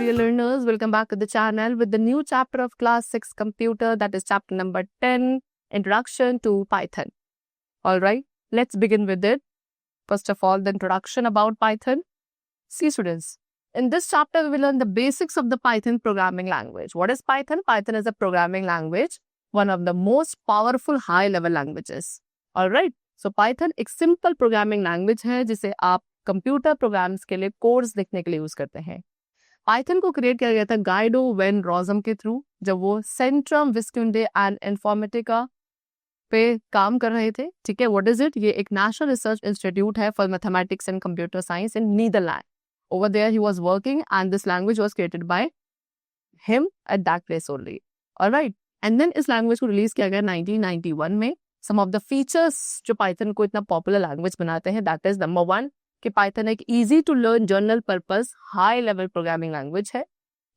dear learners, welcome back to the channel with the new chapter of class 6 computer, that is chapter number 10, Introduction to Python. Alright, let's begin with it. First of all, the introduction about Python. See students, in this chapter we will learn the basics of the Python programming language. What is Python? Python is a programming language, one of the most powerful high level languages. Alright, so Python एक simple programming language है जिसे आप computer programs के लिए codes लिखने के लिए use करते हैं. पाइथन को क्रिएट किया गया था गाइडो वेन रॉजम के थ्रू, जब वो सेंट्रम विस्कुंडे एंड इन्फॉर्मेटिका पे काम कर रहे थे. ठीक है, व्हाट इज इट? ये एक नेशनल रिसर्च इंस्टीट्यूट है for mathematics and computer science in Netherland. Over there he was working and this language was created by him at that place only. Alright, and then इस language को release किया गया 1991 में. Some of the features जो Python को इतना popular language बनाते हैं, दैट इज नंबर 1 कि पाइथन एक easy to learn general purpose high level programming language है.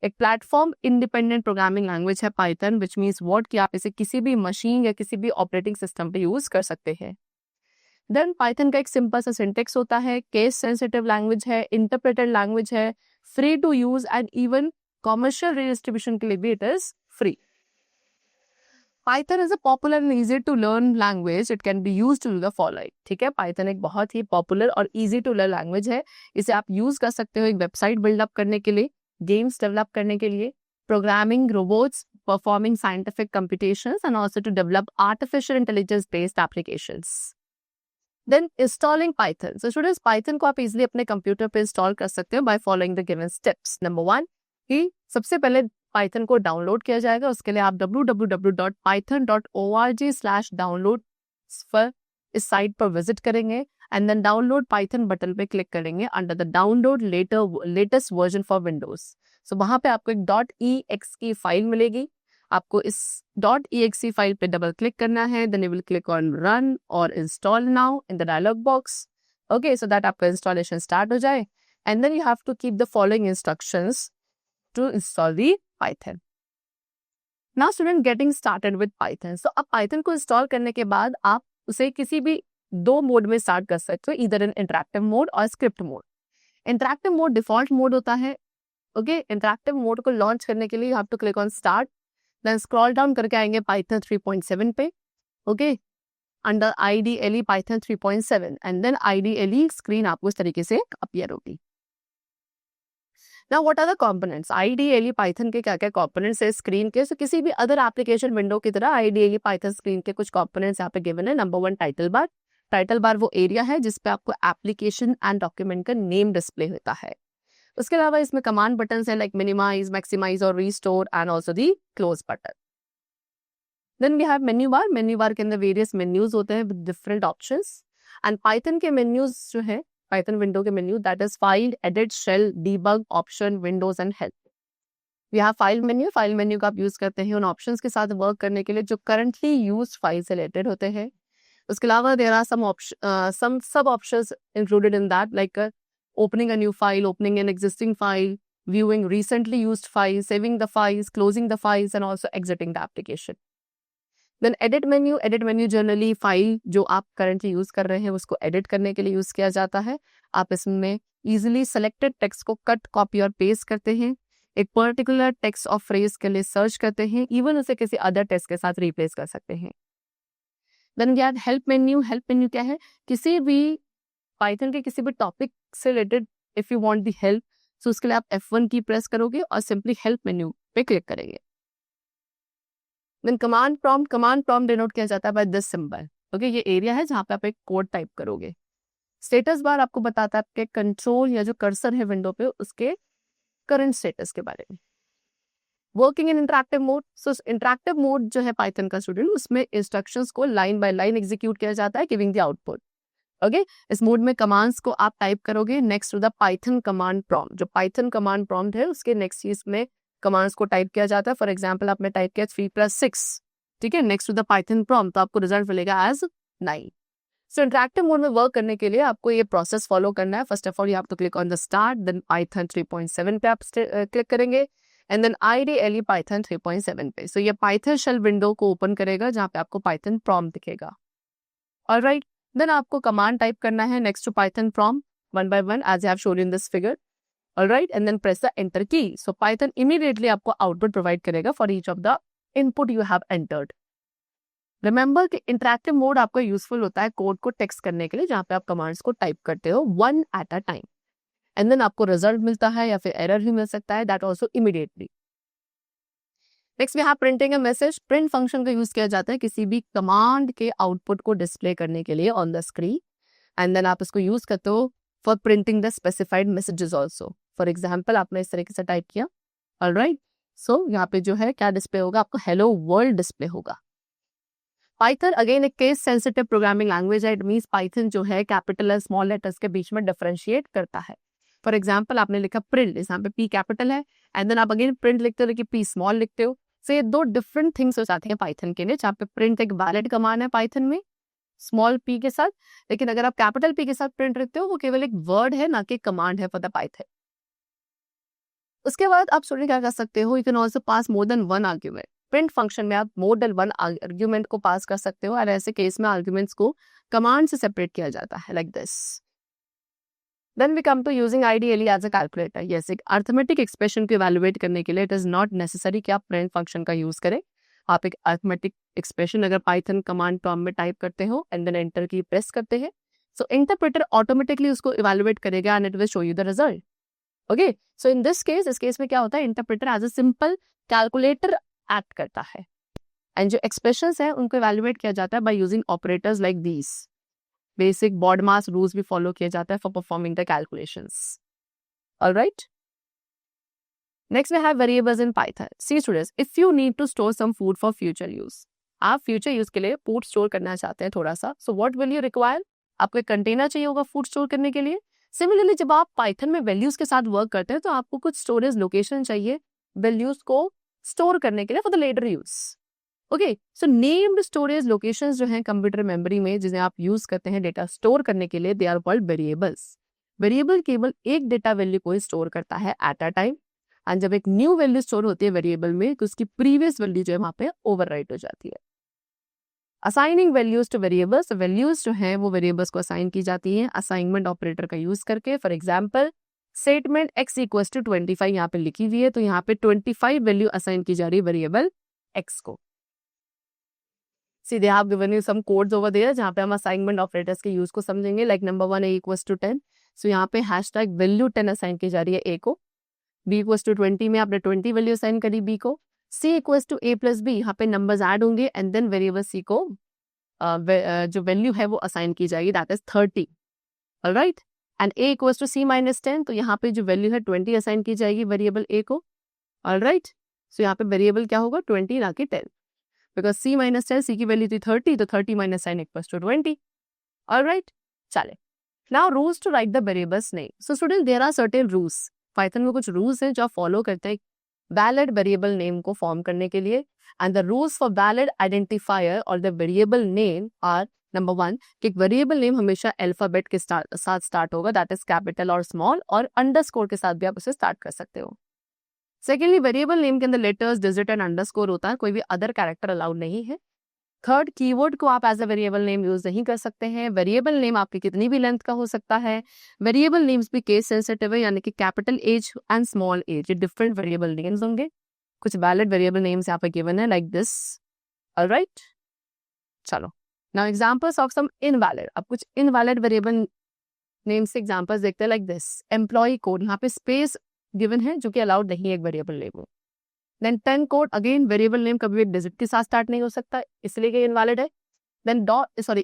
एक प्लेटफॉर्म इंडिपेंडेंट प्रोग्रामिंग लैंग्वेज है पाइथन, विच मीन्स व्हाट कि आप इसे किसी भी मशीन या किसी भी ऑपरेटिंग सिस्टम पे यूज कर सकते हैं. देन पाइथन का एक सिंपल सा सिंटेक्स होता है, केस सेंसिटिव लैंग्वेज है, इंटरप्रेटेड लैंग्वेज है, free to use and even commercial distribution के लिए भी it is free. Python is a popular and easy to learn language. It can be used to do the following. ठीक है, Python एक बहुत ही popular और easy to learn language है. इसे आप use कर सकते हो एक वेबसाइट बिल्डअप करने के लिए, गेम्स डेवलप करने के लिए, programming robots, performing scientific computations and also to develop artificial intelligence based applications. Then installing Python. So students, Python को आप easily अपने कंप्यूटर पे इंस्टॉल कर सकते हो by following the given steps. Number 1 कि सबसे पहले पाइथन को डाउनलोड किया जाएगा. उसके लिए आप www.python.org/download पर इस साइट पर विजिट करेंगे and then download Python button पे क्लिक करेंगे under the download latest version for Windows. So वहां पे आपको एक .exe की फाइल मिलेगी. आपको इस .exe फाइल पे डबल क्लिक करना है. Then you will click on run और install now in the dialog box. Okay, so that आपका इंस्टॉलेशन स्टार्ट हो जाए and then you have to keep the following instructions to install the Python. Now student, getting started with Python. So अब Python को install करने के बाद आप उसे किसी भी 2 मोड में स्टार्ट कर सकते हो, इधर इन इंटरैक्टिव मोड और script mode. Interactive mode default mode होता है. ओके, इंटरैक्टिव मोड को लॉन्च करने के लिए you have to click on start, then scroll down करके आएंगे Python 3.7 पे. Okay, under IDLE Python 3.7 and then IDLE screen आपको इस तरीके से अपीयर होगी. Now what are the components? IDLE Python के क्या क्या components है स्क्रीन के. So किसी भी अदर एप्लीकेशन विंडो की तरह IDLE Python स्क्रीन के कुछ components यहाँ पे given है. Number 1 title bar. Title bar वो एरिया है जिसपे आपको एप्लीकेशन एंड डॉक्यूमेंट का नेम डिस्प्ले होता है. उसके अलावा इसमें कमांड बटन है लाइक मिनिमाइज, मैक्सिमाइज और restore and also the close button. Then we have menu bar. Menu bar के अंदर वेरियस मेन्यूज होते हैं with different options and Python के मेन्यूज जो है पाइथन विंडो के menu, that is file, edit, shell, debug, option, windows and help. We have file menu. File menu का आप यूज करते हैं उन ऑप्शंस के साथ वर्क करने के लिए जो करंटली यूज्ड फाइल से रिलेटेड होते हैं. उसके अलावा देयर आर सम सब options included in that like opening a new file, opening an existing file, viewing recently used files, saving the files, closing the files and also exiting the application. Then edit menu. edit menu generally file जो आप currently use कर रहे हैं उसको edit करने के लिए use किया जाता है. आप इसमें इजीली सेलेक्टेड टेक्स्ट को कट, कॉपी और पेस्ट करते हैं. एक पर्टिकुलर टेक्स्ट और फ्रेज के लिए सर्च करते हैं, इवन उसे किसी अदर टेक्स्ट के साथ रिप्लेस कर सकते हैं. Then we have help menu. Help menu क्या है? किसी भी पाइथन के किसी भी टॉपिक से related if you want the help, तो उसके लिए आप F1 की प्रेस करोगे और सिंपली हेल्प मेन्यू पे क्लिक करेंगे. Then command prompt. Command prompt denote किया जाता है बाय दिस सिंबल. ओके, ये एरिया है जहां पे आप एक कोड टाइप करोगे. स्टेटस बार आपको बताता है आपके कंट्रोल या जो कर्सर है विंडो पे उसके करंट स्टेटस के बारे में. Working in interactive mode. So interactive mode जो है पाइथन का स्टूडेंट, उसमें इंस्ट्रक्शंस को लाइन बाय लाइन एग्जीक्यूट किया जाता है, गिविंग द आउटपुट. ओके, इस मोड में कमांड्स को आप टाइप करोगे next to the Python command prompt. जो पाइथन कमांड प्रॉम्प्ट है उसके नेक्स्ट चीज में कमांड्स को टाइप किया जाता है. फॉर एग्जांपल आपने टाइप किया 3+6, ठीक है, next to the Python prompt, तो आपको रिजल्ट मिलेगा एज 9. सो इंटरैक्टिव मोड में वर्क करने के लिए आपको ये प्रोसेस फॉलो करना है. First of all you have to click on the start, then Python 3.7 पे आप क्लिक करेंगे एंड देन IDLE Python 3.7 पे. सो ये पाइथन शेल विंडो को ओपन करेगा जहाँ पे आपको पाइथन प्रॉम्प्ट दिखेगा. ऑलराइट, देन आपको कमांड टाइप करना है next to Python prompt one by one as I have shown in this figure. Alright, and then press the enter key. So Python immediately आपको output provide करेगा for each of the input you have entered. Remember कि interactive mode आपको useful होता है code को text करने के लिए, जहां पे आप कमांड्स को टाइप करते हो one at a time, and then आपको रिजल्ट मिलता है या फिर एरर भी मिल सकता है, that also immediately. Next we have printing a message. Print function का यूज किया जाता है किसी भी कमांड के आउटपुट को डिस्प्ले करने के लिए on the screen, and then आप इसको यूज करते हो for printing the specified messages also. For example आपने इस तरीके से टाइप किया, ऑलराइट, सो यहाँ पे जो है क्या डिस्प्ले होगा, आपको हेलो वर्ल्ड डिस्प्ले होगा. पाइथन अगेन एक केस सेंसिटिव प्रोग्रामिंग लैंग्वेज है. इट मींस पाइथन जो है कैपिटल और स्मॉल लेटर्स के बीच में डिफरेंशिएट करता है. फॉर एग्जाम्पल आपने लिखा प्रिंट, यहाँ पे पी कैपिटल है, एंड देन आप अगेन प्रिंट लिखते हो लेकिन पी स्मॉल लिखते हो. सो ये दो डिफरेंट थिंग्स हो जाती हैं पाइथन के लिए, जहाँ पे प्रिंट एक वैलिड कमांड है पाइथन में स्मॉल पी के साथ, लेकिन अगर आप कैपिटल पी के साथ प्रिंट लिखते हो वो केवल एक वर्ड है, ना कि कमांड है फॉर द पाइथन. उसके बाद आप स्टूडेंट क्या कर सकते हो, you can also pass more than one argument. Print function में आप मोर देन वन आर्ग्यूमेंट को पास कर सकते हो, और ऐसे केस में आर्ग्यूमेंट्स को कमांड से सेपरेट किया जाता है like this. Then we come to using ideally as a calculator. Yes, एक अर्थमेटिक एक्सप्रेशन को इवैल्यूएट करने के लिए इट इज नॉट नेसेसरी कि आप प्रिंट फंक्शन का यूज करें. आप एक अर्थमेटिक एक्सप्रेशन अगर पाइथन कमांड प्रॉम्प्ट में टाइप करते हो and then enter key press करते हैं, सो इंटरप्रेटर ऑटोमेटिकली उसको इवैल्यूएट करेगा and it will show you the result. Okay, so in this case, इस केस में क्या होता है, interpreter as a simple calculator act करता है, एंड जो एक्सप्रेशंस है उनको इवैल्यूएट किया जाता है by using operators like these. Basic BODMAS rules भी फॉलो किया जाता है for performing the calculations. Alright, next we have variables in Python. See students, if you need to store some food for future use, आप future use के लिए food store करना चाहते हैं थोड़ा सा, so what will you require, आपको एक कंटेनर चाहिए होगा फूड स्टोर करने के लिए. सिमिलरली जब आप पाइथन में वैल्यूज के साथ वर्क करते हैं तो आपको कुछ स्टोरेज लोकेशन चाहिए वैल्यूज को स्टोर करने के लिए for the later use. Okay, so named storage locations जो हैं कंप्यूटर मेमोरी में जिन्हें आप यूज करते हैं डेटा स्टोर करने के लिए, they are called variables. Variable केवल एक डेटा वैल्यू को स्टोर करता है एट अ टाइम, एंड जब एक न्यू वैल्यू स्टोर होती है वेरिएबल में तो उसकी प्रीवियस वैल्यू जो है वहां पे ओवरराइट हो जाती है. Assigning values to variables, values जो है वो वेरिएबल्स को असाइन की जाती हैं असाइनमेंट ऑपरेटर का यूज करके. For example statement x equals to 25 यहाँ पे लिखी हुई है, तो यहाँ पे 25 वैल्यू असाइन की जा रही है वेरिएबल x को. सीधे आप given you some codes over there जहाँ पे हम असाइनमेंट ऑपरेटर्स के यूज को समझेंगे. Like number 1 a equals to 10, so यहाँ पे हैशटैग वैल्यू 10 असाइन की जा रही है a को. b इक्वल्स टू 20 में आपने 20 वैल्यू असाइन करी b को. c equals to a plus b, यहाँ पे नंबर्स ऐड होंगे एंड देन वेरिएबल c को जो वैल्यू है वो असाइन की जाएगी, that is 30. Alright, and a equals to c minus 10, तो यहाँ पे जो वैल्यू है 20 असाइन की जाएगी वेरिएबल a को. ऑलराइट, सो यहाँ पे वेरिएबल क्या होगा 20 ना कि 10, बिकॉज c माइनस 10, c की वैल्यू थी 30, तो 30 माइनस 10 इक्वल्स टू 20. ऑलराइट, चले now rules to write the variables name. So student there are certain rules, Python में कुछ रूल्स हैं जो आप फॉलो करते हैं वैलिड वेरिएबल नेम को फॉर्म करने के लिए. And the rules for valid identifier और the variable name are, number 1 कि एक वेरिएबल नेम हमेशा अल्फाबेट के साथ स्टार्ट होगा, दैट इज कैपिटल और स्मॉल, और अंडरस्कोर के साथ भी आप उसे स्टार्ट कर सकते हो. सेकेंडली, वेरिएबल नेम के अंदर लेटर्स, डिजिट एंड अंडरस्कोर होता है, कोई भी अदर कैरेक्टर अलाउड नहीं है. थर्ड, कीवर्ड को आप as a variable name use नहीं कर सकते हैं. वेरिएबल नेम आपकी कितनी भी लेंथ का हो सकता है. वेरिएबल नेम्स भी केस सेंसिटिव है, यानी कि capital as and small as ये डिफरेंट वेरिएबल नेम्स होंगे. कुछ वैलिड वेरिएबल नेम्स यहाँ पे गिवन है लाइक दिस. ऑलराइट, चलो now examples of some invalid. अब कुछ इनवैलिड वेरिएबल नेम्स से एग्जांपल्स देखते हैं लाइक दिस. एम्प्लॉय कोड, यहाँ पे स्पेस गिवन है जो कि अलाउड नहीं है एक वेरिएबल नेम में. Then 10 code, again variable name कभी भी डिजिट के साथ स्टार्ट नहीं हो सकता, इसलिए कि इनवैलिड है. देन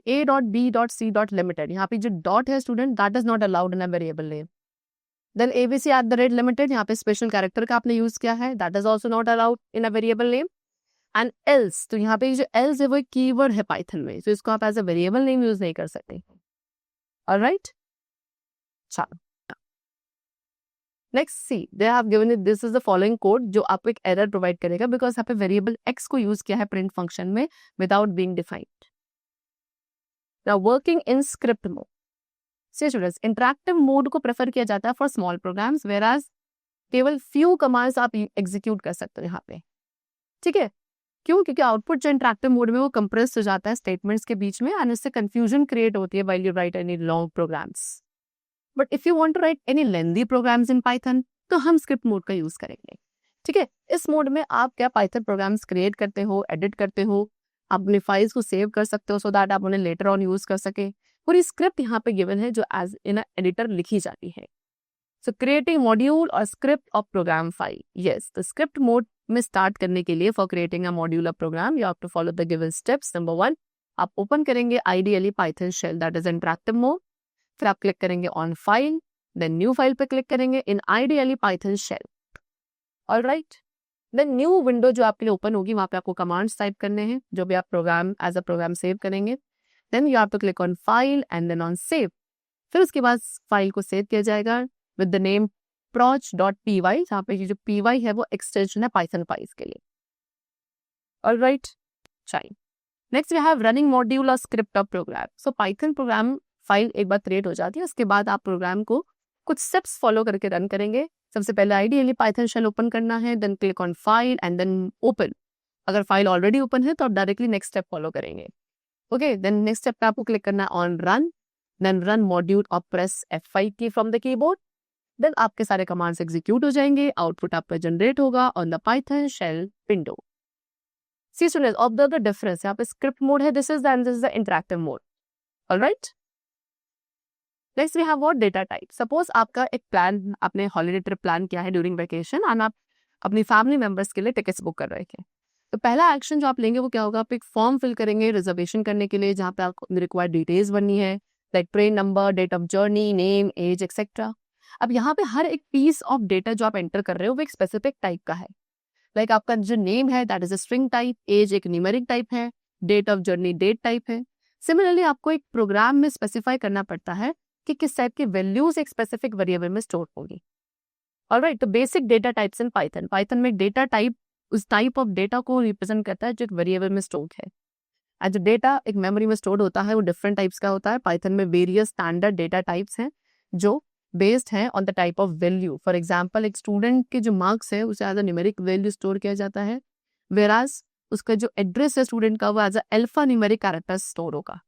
a.b.c.limited, यहाँ पे जो डॉट है student that is not allowed in a variable name. Then abc@limited, यहाँ पे स्पेशल कैरेक्टर का आपने यूज किया है, that is also not allowed in a variable name. And else, तो यहाँ पे जो एल्स है वो एक कीवर्ड है पाइथन में, तो इसको आप as a variable name use नहीं कर सकते. ऑलराइट, चलो next see, they have given it this is the following code जो आपको एक एरर प्रोवाइड करेगा बिकॉज यहाँ पे वेरिएबल x को यूज किया है प्रिंट फंक्शन में without being defined. Now working in script mode. See students, interactive mode को प्रेफर किया जाता है फॉर स्मॉल प्रोग्राम्स, वेयरएज केवल फ्यू कमांड्स आप एग्जीक्यूट कर सकते हो यहाँ पे. ठीक है, क्यों? क्योंकि आउटपुट जो इंटरैक्टिव मोड में वो कंप्रेस हो जाता है स्टेटमेंट्स के बीच में, एंड इससे कंफ्यूजन क्रिएट होती है while you write any long programs. But if you want to write any lengthy programs in Python तो हम स्क्रिप्ट मोड का यूज करेंगे। ठीक है, इस मोड में आप क्या पाइथन प्रोग्राम्स क्रिएट करते हो, एडिट करते हो, आप अपनी फाइल्स को सेव कर सकते हो सो दैट आप उन्हें लेटर ऑन यूज कर सके। पूरी स्क्रिप्ट यहाँ पे गिवन है जो एज इन एडिटर लिखी जाती है। सो क्रिएटिंग मॉड्यूल और script of program file. Yes, तो स्क्रिप्ट मोड में स्टार्ट करने के लिए for creating a module of program you have to follow the given steps. Number 1, आप ओपन करेंगे IDLE Python shell that is interactive mode. फिर आप क्लिक करेंगे on file, then new file पे क्लिक करेंगे in IDLE Python shell. Alright, then new window जो आपके लिए ओपन होगी वहां पे आपको कमांड्स टाइप करने हैं जो भी आप program as a program save करेंगे। Then you have to click on file and then on save. फिर उसके बाद फाइल को सेव किया जाएगा विद द नेम proch.py, जहाँ पे जो py है वो एक्सटेंशन है पाइथन फाइल्स के लिए। ऑलराइट, चाहिए next we have running module और script of program. So Python program file एक बार क्रिएट हो जाती है, उसके बाद आप प्रोग्राम को कुछ स्टेप्स फॉलो करके रन करेंगे। सबसे पहले आइडियली पाइथन शेल ओपन करना है, then click on file and then open. अगर फाइल ऑलरेडी ओपन है तो आप डायरेक्टली नेक्स्ट स्टेप फॉलो करेंगे। ओके, देन नेक्स्ट स्टेप पे आपको क्लिक करना है on run, then run module और press F5 key from the keyboard. Then आपके सारे कमांड्स एग्जीक्यूट हो जाएंगे, आउटपुट आप पे जनरेट होगा on the Python shell window. See students, observe the difference. यहाँ पे स्क्रिप्ट मोड है, this is the interactive mode. Alright, next we have what data type. Suppose आपका एक प्लान, आपने हॉलीडे ट्रिप प्लान किया है ड्यूरिंग वेकेशन एंड आप अपनी फैमिली मेंबर्स के लिए टिकट्स बुक कर रहे थे। तो पहला एक्शन जो आप लेंगे वो क्या होगा, आप एक फॉर्म फिल करेंगे रिजर्वेशन करने के लिए जहाँ पे आपको रिक्वायर्ड डिटेल्स बननी है like train number, date of journey, name, age etcetera. अब यहाँ पे हर एक पीस ऑफ डेटा जो आप एंटर कर रहे हो वो एक स्पेसिफिक टाइप का है। लाइक आपका जो नेम है that is a string type, age एक न्यूमेरिक टाइप है, date of journey date type है। सिमिलरली आपको एक प्रोग्राम में स्पेसिफाई करना पड़ता है कि किस टाइप की वैल्यूज एक स्पेसिफिक वेरिएबल में स्टोर होगी। ऑलराइट, तो basic data types in Python. Python में डेटा टाइप उस टाइप ऑफ डेटा को रिप्रेजेंट करता है जो एक वेरिएबल में स्टोर है। एज डेटा एक मेमोरी में स्टोर होता है वो डिफरेंट टाइप्स का होता है। पाइथन में वेरियस स्टैंडर्ड डेटा टाइप्स हैं जो बेस्ड है on the type of value. For example, एक स्टूडेंट के जो मार्क्स है उसे as a numeric value store किया जाता है, वेराज उसका जो एड्रेस है स्टूडेंट का वो as a alpha numeric character store होगा।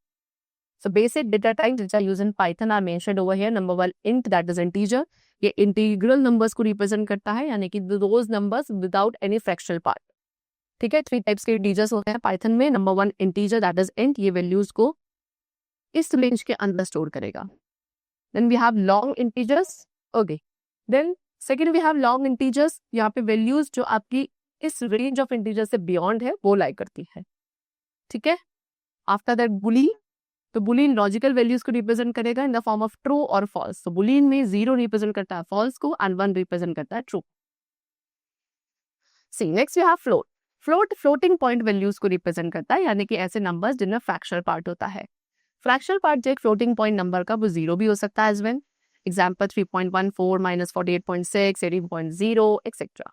So basic data types which are used in Python are mentioned over here. Number 1, int, that is integer. ये इंटीग्रल नंबर्स को रिप्रेजेंट करता है, यानी कि those numbers without any fractional part. ठीक है, 3 types के इंटीजर्स होते हैं पाइथन में। Number 1 integer that is int, ये वैल्यूज को इस रेंज के अंदर स्टोर करेगा। Then we have long integers. Okay, then second we have long integers, यहाँ पे वैल्यूज जो आपकी इस रेंज ऑफ इंटीजर से बियॉन्ड है वो लाई करती है। ठीक है, आफ्टर दैट बुलियन, तो बुलियन लॉजिकल वैल्यूज को रिप्रेजेंट करेगा in the form of true और फॉल्स। तो बुलियन में 0 रिप्रेजेंट करता है फॉल्स को एंड 1 रिप्रेजेंट करता है true. See next we have float. Float floating point values को रिप्रेजेंट करता है, यानी कि ऐसे नंबर्स जिनमें फ्रैक्शनल पार्ट होता है। फ्रैक्शनल पार्ट जो एक फ्लोटिंग पॉइंट नंबर का वो 0 भी हो सकता है as well. Example 3.14 -48.6 18.0 etcetera.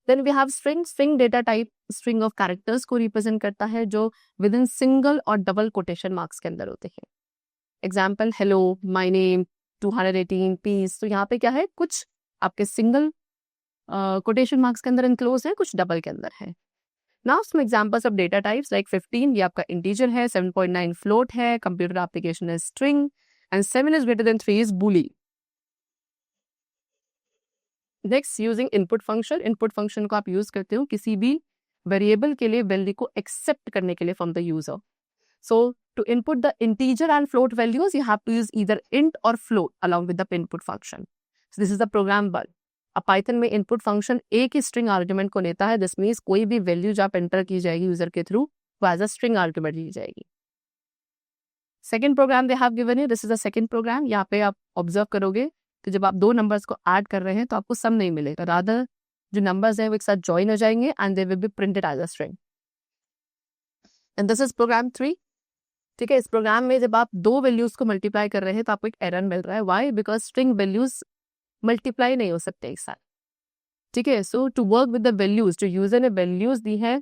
Then we have string. String data type string of characters को रिप्रेजेंट करता है जो विद इन सिंगल और डबल कोटेशन मार्क्स के अंदर होते हैं। Example, hello, my name, 218 piece. तो यहाँ पे क्या है, कुछ आपके सिंगल कोटेशन मार्क्स के अंदर इनक्लोज है, कुछ डबल के अंदर है। Now some examples of data types like 15 ये आपका इंटीजर है, 7.9 फ्लोट है, कंप्यूटर एप्लीकेशन है string and 7 is greater than 3 is boolean. Next, using input function. Input function को आप यूज करते हो किसी भी वेरिएबल के लिए वैल्यू को एक्सेप्ट करने के लिए from the user. So to input the integer and float values, you have to use either int or float along with the input function. So this is the program one. अब Python में input function एक ही string argument को लेता है। This means कोई भी value जो आप एंटर की जाएगी यूजर के थ्रू वो एज अ स्ट्रिंग आर्ग्यूमेंट ली जाएगी। Second program they have given है, this is the second program. यहाँ पे आप ऑब्जर्व करोगे तो जब आप दो नंबर्स को ऐड कर रहे हैं तो आपको सम नहीं मिलेगा, रादर जो नंबर्स हैं वो एक साथ ज्वाइन हो जाएंगे and they will be printed as a string. And this is program 3। ठीक है, इस प्रोग्राम में जब आप दो वैल्यूज को मल्टीप्लाई कर रहे हैं तो आपको एक एरर मिल रहा है। Why? Because string values multiply नहीं हो सकते एक साथ। ठीक है, so to work with the values, जो यूजर ने वैल्यूज दी है,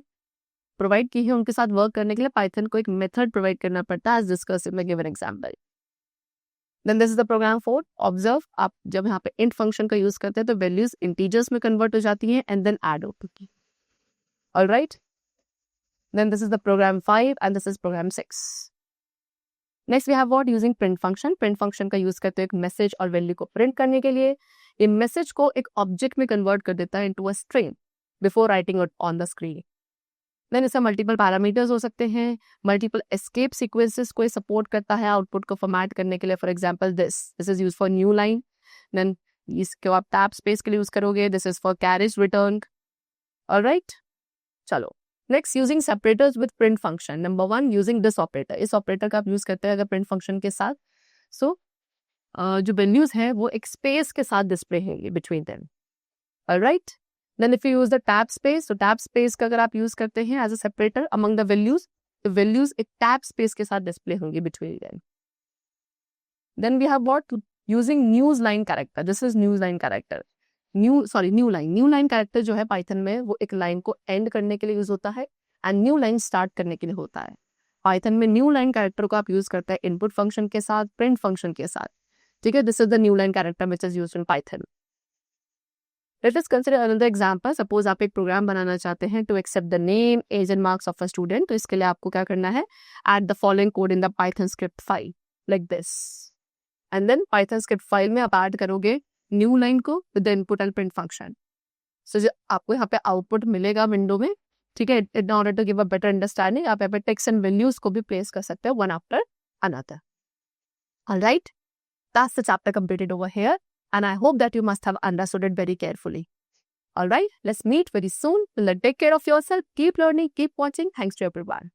प्रोवाइड की है, उनके साथ वर्क करने के लिए पाइथन को एक मेथड प्रोवाइड करना पड़ता है, as discussed in the given example. Then this is the program 4। Observe, आप जब यहाँ पे इंट फंक्शन का यूज करते हैं तो वैल्यूज इंटीजर्स में कन्वर्ट हो जाती हैं एंड देन ऐड होती है। Alright, then this is the program 5 and this is program 6। Next we have what using print function. Print function का यूज करते हैं एक मैसेज और वैल्यू को प्रिंट करने के लिए. ये मैसेज को एक ऑब्जेक्ट में कन्वर्ट कर देता है into a string before writing it on the screen. Then इसका मल्टीपल पैरामीटर्स हो सकते हैं, मल्टीपल एस्केप सीक्वेंसेस को सपोर्ट करता है आउटपुट को फॉर्मेट करने के लिए. For example this is use for new line. Then इसको आप टैब स्पेस के लिए यूज करोगे. This is for carriage return. Alright, चलो next using separators with print function. Number 1 using this operator. इस ऑपरेटर का आप यूज करते हैं अगर प्रिंट फंक्शन के साथ. सो जो वैल्यूज है वो एक स्पेस के साथ डिस्प्ले होंगे between them. Alright, then if you use the tab space, तो टैब स्पेस का अगर आप यूज करते हैं as a separator among the values, तो वैल्यूज एक टैब स्पेस के साथ डिस्प्ले होंगे between them. Then we have what using news line character. This is news line character. New line character जो है पाइथन में वो एक लाइन को एंड करने के लिए यूज होता है एंड न्यू लाइन स्टार्ट करने के लिए होता है. पाइथन में न्यू लाइन कैरेक्टर को आप यूज करते हैं इनपुट फंक्शन के साथ, प्रिंट फंक्शन के साथ. ठीक है, this is the new line character which is used in Python. Let us consider another example. Suppose आप एक प्रोग्राम बनाना चाहते हैं to accept the name, age and marks of a student. तो इसके लिए आपको क्या करना है, add the following code in the Python script file like this. And then Python script file में आप ऐड करोगे न्यू लाइन को with the input and print function. So जो आपको यहाँ पे आउटपुट मिलेगा विंडो में, ठीक है, in order to give a better understanding आप यहाँ पे टेक्स्ट एंड वैल्यूज को भी प्लेस कर सकते हो one after another. Alright, that's the chapter completed over here, and I hope that you must have understood it very carefully. All right, let's meet very soon. Take care of yourself. Keep learning, keep watching. Thanks to everyone.